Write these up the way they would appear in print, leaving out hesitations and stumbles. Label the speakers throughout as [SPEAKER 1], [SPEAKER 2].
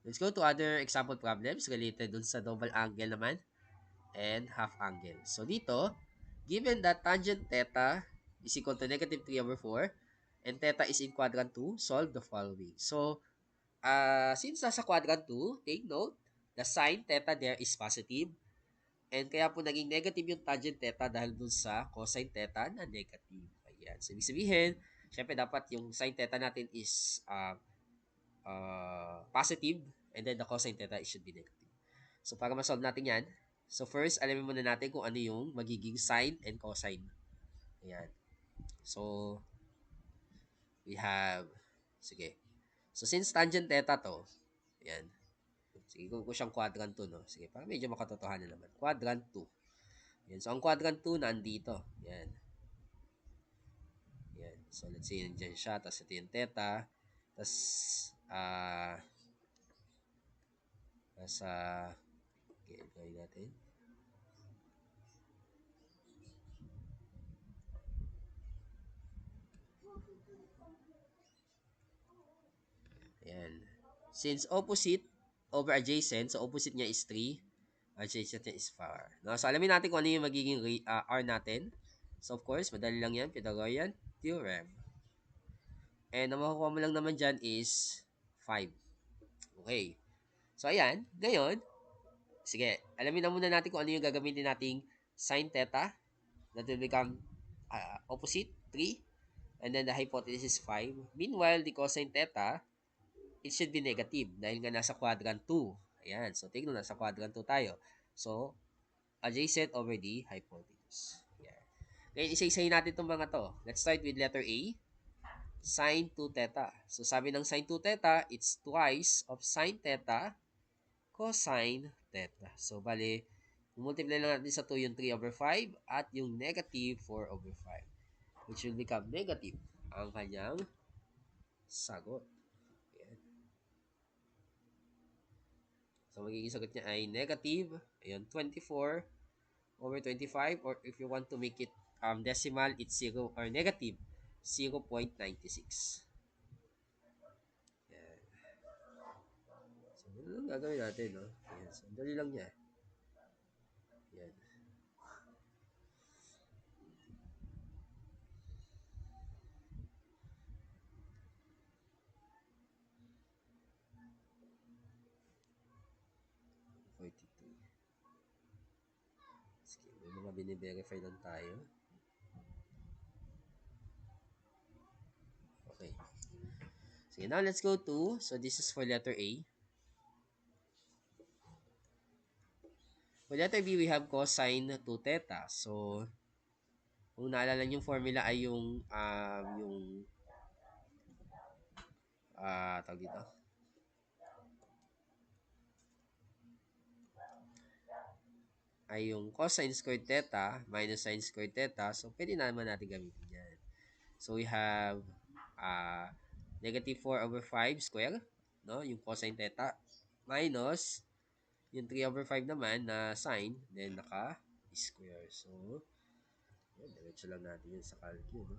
[SPEAKER 1] Let's go to other example problems related dun sa double angle naman and half angle. So dito, given that tangent theta is equal to negative 3/4 and theta is in quadrant 2, solve the following. So, since nasa quadrant 2, take note, the sine theta there is positive and kaya po naging negative yung tangent theta dahil dun sa cosine theta na negative. Ayan. So, ibig sabihin, syempre dapat yung sine theta natin is positive and then the cosine theta should be negative. So, para ma-solve natin yan, so first, alamin muna natin kung ano yung magiging sine and cosine. Ayan. So, we have, sige. So, since tangent theta to, ayan. Sige, kung siyang quadrant 2, no? Sige, para medyo makatotohanan naman. Quadrant 2. Ayan. So, ang quadrant 2 nandito. Ayan. Ayan. So, let's say, nandiyan siya. Tapos, ito yung theta. Tapos, nasa, okay, gawin natin. Ayan. Since opposite over adjacent, so opposite niya is 3, adjacent niya is 4. No? So, alamin natin kung ano yung magiging R natin. So, of course, madali lang yan. Pythagorean theorem. And ang makukuha mo lang naman dyan is 5. Okay. So, ayan. Ngayon, sige, alamin na muna natin kung ano yung gagamitin nating sine theta. That will become opposite, 3. And then the hypothesis is 5. Meanwhile, the cosine theta, it should be negative dahil nga nasa quadrant 2. Ayan. So, tignan, nasa quadrant 2 tayo. So, adjacent over the hypotenuse. Ayan. Ngayon, isa-isahin natin itong mga to. Let's start with letter A, sine 2 theta. So, sabi ng sine 2 theta, it's twice of sine theta cosine theta. So, bali, multiply lang natin sa 2 yung 3/5 at yung negative 4/5, which will become negative ang kanyang sagot. Ayan. So, magiging sagot niya ay negative, ayan, 24/25, or if you want to make it decimal, it's 0 or negative 0.96. Ayan. So, ano lang gagawin natin, no? Ayan. So, dali lang niya. Ayan. Sige, may mga bine-verify lang tayo. Okay. Sige, now let's go to, so this is for letter A. For letter B, we have cosine 2 theta. So, kung naalala niyo yung formula ay tawag dito, ay yung cosine squared theta minus sine squared theta. So, pwede naman natin gamitin yan. So, we have negative 4/5 square, no? Yung cosine theta minus yung 3/5 naman na sine, then naka-square. So, diretso lang natin yun sa calculus, no?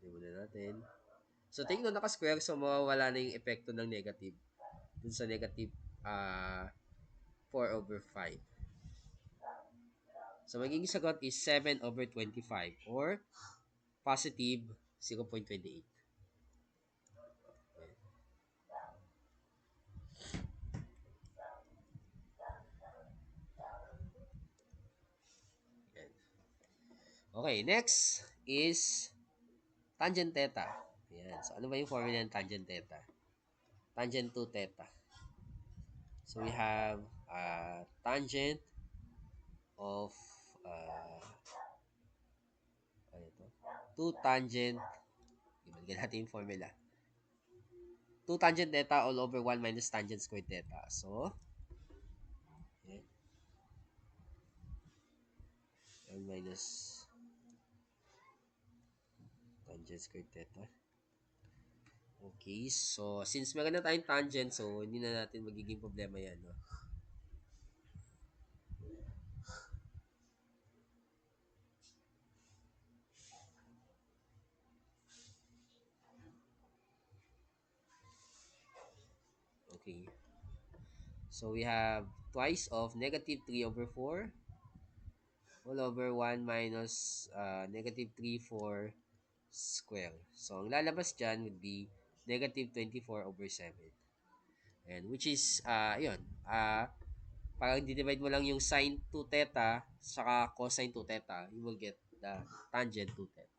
[SPEAKER 1] Pwede muna natin. So, tingnan naka-square, so mawawala na yung epekto ng negative dun sa negative 4/5. So, magiging sagot is 7/25 or positive 0.28. Yan. Okay, next is tangent theta. Yan. So, ano ba yung formula ng tangent theta? Tangent to theta. So, we have tangent of ano ito? 2 tangent, ibigay natin yung formula. 2 tangent theta all over 1 minus tangent squared theta. So, okay, 1 minus tangent squared theta. Okay, so since meron na tayong tangent, so hindi na natin magiging problema yan, no? So we have twice of negative 3 over 4 all over 1 minus negative 3 4 square. So ang lalabas dyan would be negative 24 over 7. And which is, yun, parang divide mo lang yung sine 2 theta saka cosine 2 theta, you will get the tangent 2 theta.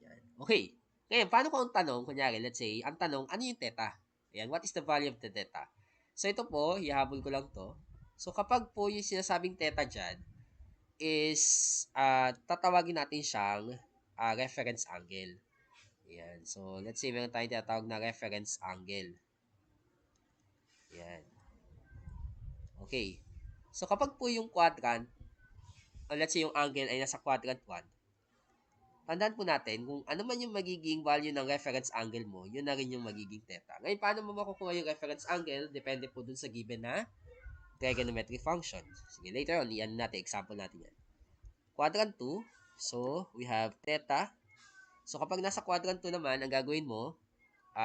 [SPEAKER 1] Yan. Okay. Ngayon, paano kung ang tanong, kunyari, let's say, ang tanong, ano yung theta? Ayan, what is the value of the theta? So, ito po, hihabol ko lang to. So, kapag po yung sinasabing theta dyan is, tatawagin natin siyang reference angle. Ayan. So, let's say, meron tayong tinatawag na reference angle. Ayan. Okay. So, kapag po yung quadrant, let's say yung angle ay nasa quadrant 1, tandaan po natin, kung ano man yung magiging value ng reference angle mo, yun na rin yung magiging theta. Ngayon, paano mo makukuha yung reference angle? Depende po dun sa given na trigonometric function. Sige, later on, iyan natin, example natin yan. Quadrant 2, so, we have theta. So, kapag nasa quadrant 2 naman, ang gagawin mo,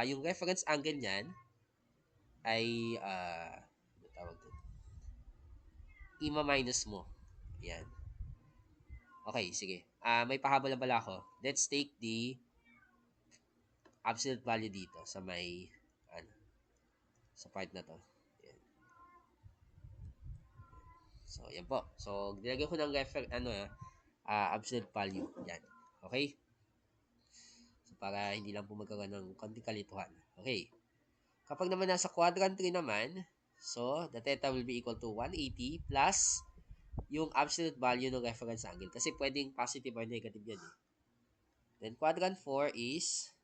[SPEAKER 1] yung reference angle niyan ay, ano tawag dun? Ima-minus mo. Yan. Okay, sige. May pahabol na pala ako. Let's take the absolute value dito sa may, ano, sa part na to. Yan. So, yan po. So, nilagay ko ng absolute value. Yan. Okay? So, para hindi lang po magkaroon ng konting kalituhan. Okay. Kapag naman nasa quadrant 3 naman, so, the theta will be equal to 180 plus yung absolute value ng reference angle. Kasi pwedeng positive or negative yan eh. Then, quadrant 4 is,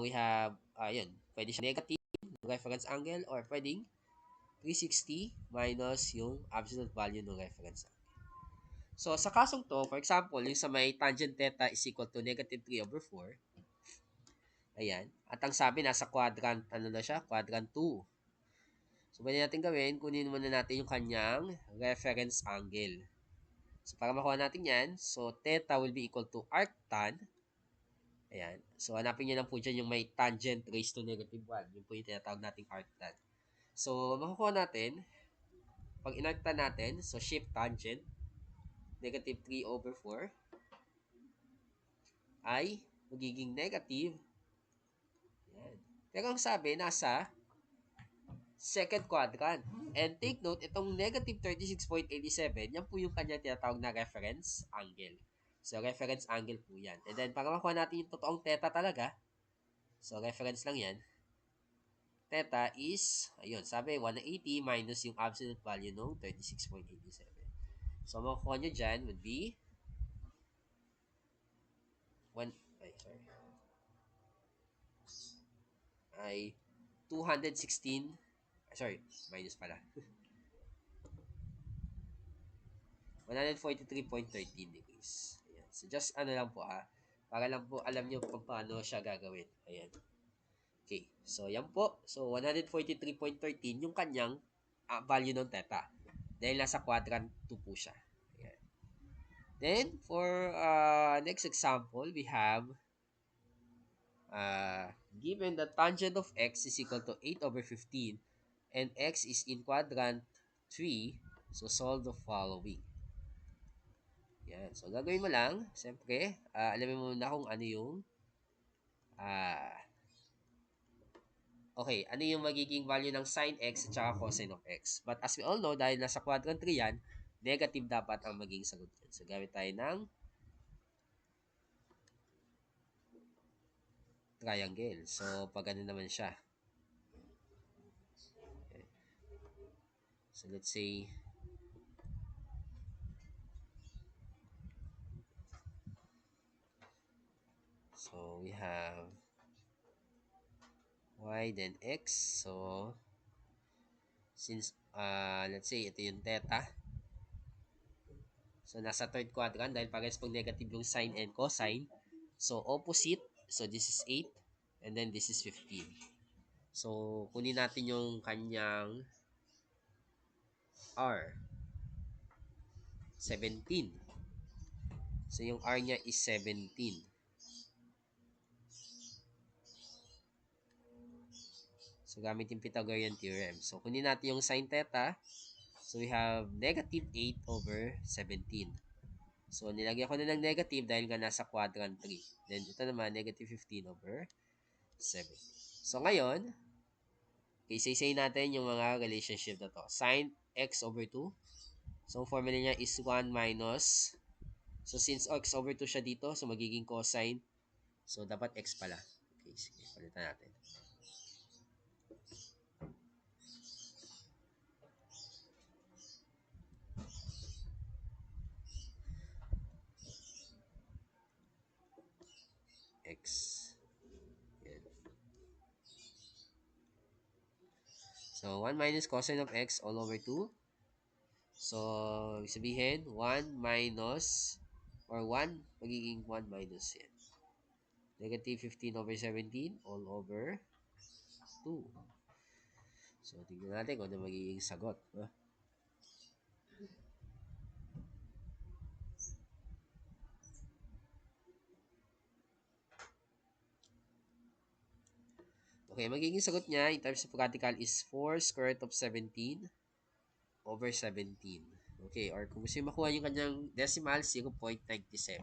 [SPEAKER 1] we have, yun, pwede siya negative reference angle or pwedeng 360 minus yung absolute value ng reference angle. So, sa kasong to, for example, yung sa may tangent theta is equal to negative 3 over 4. Ayan. At ang sabi, nasa quadrant, ano na siya? Quadrant 2. So, pwede natin gawin, kunin muna natin yung kanyang reference angle. So, para makuha natin yan, so, theta will be equal to arctan. Ayan. So, hanapin nyo lang po dyan yung may tangent raised to negative 1. Yun po yung tinatawag nating arctan. So, makukuha natin, pag inarctan natin, so, shift tangent, negative 3 over 4, ay magiging negative. Ayan. Pero ang sabi, nasa second quadrant. And take note, itong negative 36.87, yan po yung kanyang tinatawag na reference angle. So, reference angle po yan. And then, para makuha natin yung totoong theta talaga, so, reference lang yan, theta is, ayun, sabi, 180 minus yung absolute value ng 36.87. So, makukuha nyo dyan would be 1, ay 216, sorry, minus pala. 143.13 degrees. Ayan. So, just ano lang po para lang po alam nyo kung paano siya gagawin. Ayan. Okay. So, yan po. So, 143.13 yung kanyang value ng theta. Dahil nasa quadrant 2 po siya. Ayan. Then, for next example, we have given that tangent of x is equal to 8 over 15 and x is in quadrant 3, so solve the following. Yan. So, gagawin mo lang, siyempre, alamin mo na kung ano yung, okay, ano yung magiging value ng sin x at saka cosine of x. But as we all know, dahil nasa quadrant 3 yan, negative dapat ang maging sagot yan. So, gamit tayo ng triangle. So, pag ano naman siya. Okay. So, let's say, so, we have y then x. So, since, let's say, ito yung theta. So, nasa third quadrant dahil parehas pong negative yung sine and cosine. So, opposite. So, this is 8. And then, this is 15. So, kunin natin yung kanyang R. 17. So, yung R niya is 17. So, gamit yung Pythagorean theorem. So, kunin natin yung sine theta. So, we have negative 8 over 17. So, nilagyan ko na ng negative dahil nga nasa quadrant 3. Then, ito naman, negative 15 over 7. So, ngayon, isa-isay natin yung mga relationship na to. Sine x over 2. So, ang formula niya is 1 minus. So, since x over 2 siya dito, so magiging cosine. So, dapat x pala. Okay, sige, palitan natin. X. Yan. So, 1 minus cosine of x all over 2. So, ibig sabihin, 1 minus, or 1, magiging 1 minus yan. Negative 15 over 17 all over 2. So, tingnan natin kung ano magiging sagot. Huh? Okay, magiging sagot niya in terms of radical is 4 square root of 17 over 17. Okay, or kung gusto yung makuha yung kanyang decimal, 0.97.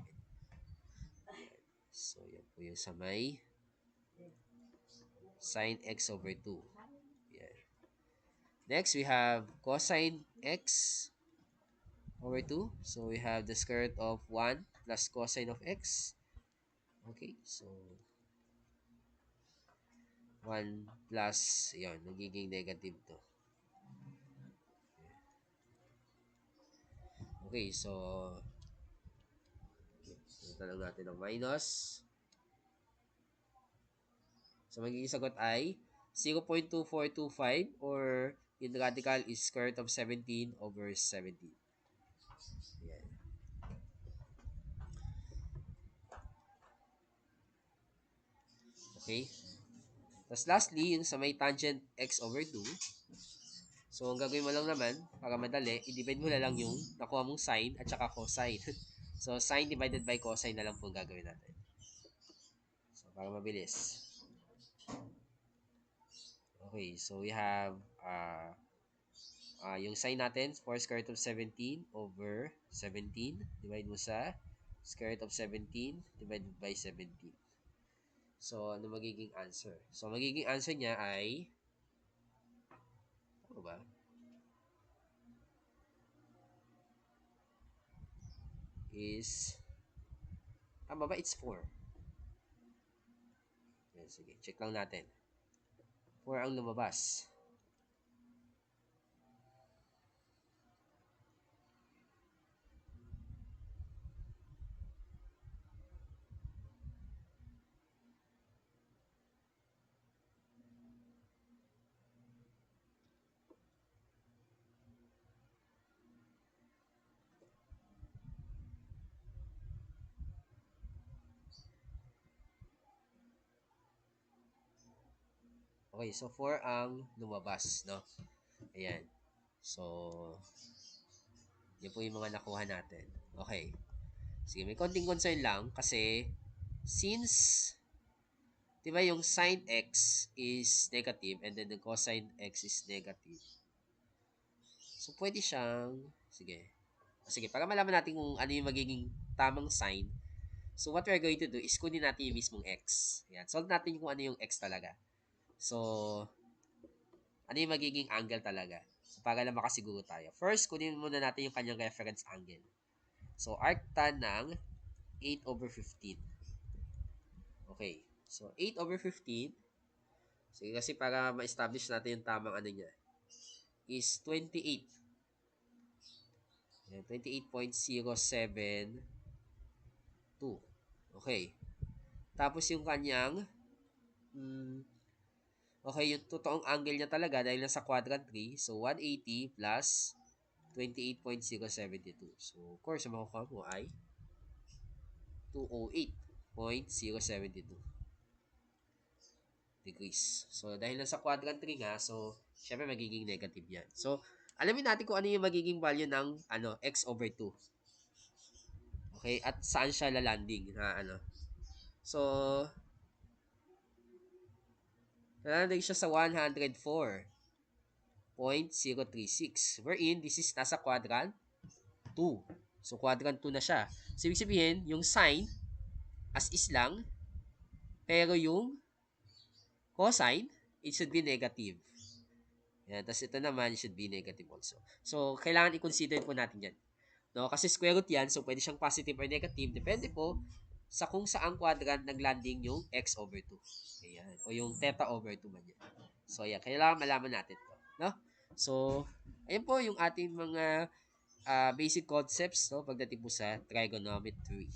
[SPEAKER 1] So, yan po yung sa may sine x over 2. Yan. Next, we have cosine x over 2. So, we have the square root of 1 plus cosine of x. Okay, so 1 plus, yan, nagiging negative to. Okay, so punta lang natin ang minus. So, magiging sagot ay 0.2425 or yung radical is square root of 17 over 17. Yan. Okay. Tapos lastly, yung sa may tangent x over 2. So, ang gagawin mo lang naman, para madali, i-divide mo na lang yung nakuha mong sine at saka cosine. So, sine divided by cosine na lang po gagawin natin. So, para mabilis. Okay, so we have yung sine natin, 4 square root of 17 over 17. Divide mo sa square root of 17 divided by 17. So, ano magiging answer? So, magiging answer niya ay, ano ba? Is, tama ba? It's 4. Yan, sige, check lang natin. 4 ang lumabas. Okay, so 4 ang lumabas, no? Ayan. So, yun po yung mga nakuha natin. Okay. Sige, may konting concern lang kasi since, di ba yung sine x is negative and then the cosine x is negative. So, pwede siyang, sige, para malaman natin kung ano yung magiging tamang sign. So, what we're going to do is kunin natin yung mismong x. Yan. Solve natin kung ano yung x talaga. So, ano yung magiging angle talaga. So, para lang makasiguro tayo. First, kunin muna natin yung kanyang reference angle. So, arctan ng 8 over 15. Okay. So, 8 over 15. Sige, kasi para ma-establish natin yung tamang ano niya, is 28. 28.072. Okay. Tapos yung kanyang, okay, yung totoong angle niya talaga dahil nasa quadrant 3, so 180 plus 28.072. So, of course, ang makukuha mo ay 208.072 degrees. So, dahil nasa quadrant 3 nga, so, syempre magiging negative yan. So, alamin natin kung ano yung magiging value ng x over 2. Okay? At saan siya lalanding na So, Nananalig siya sa 104.036 wherein this is nasa quadrant 2. So, quadrant 2 na siya. So, ibig sabihin, yung sine as is lang, pero yung cosine, it should be negative. Yan. Tapos ito naman, it should be negative also. So, kailangan i-consider po natin yan. No? Kasi square root yan, so pwede siyang positive or negative. Depende po sa kung saang quadrant naglanding yung x over 2. Ayan. O yung theta over 2 man yan. So, ayan. Kailangan malaman natin to. No? So, ayan po yung ating mga basic concepts no, pagdating po sa trigonometry.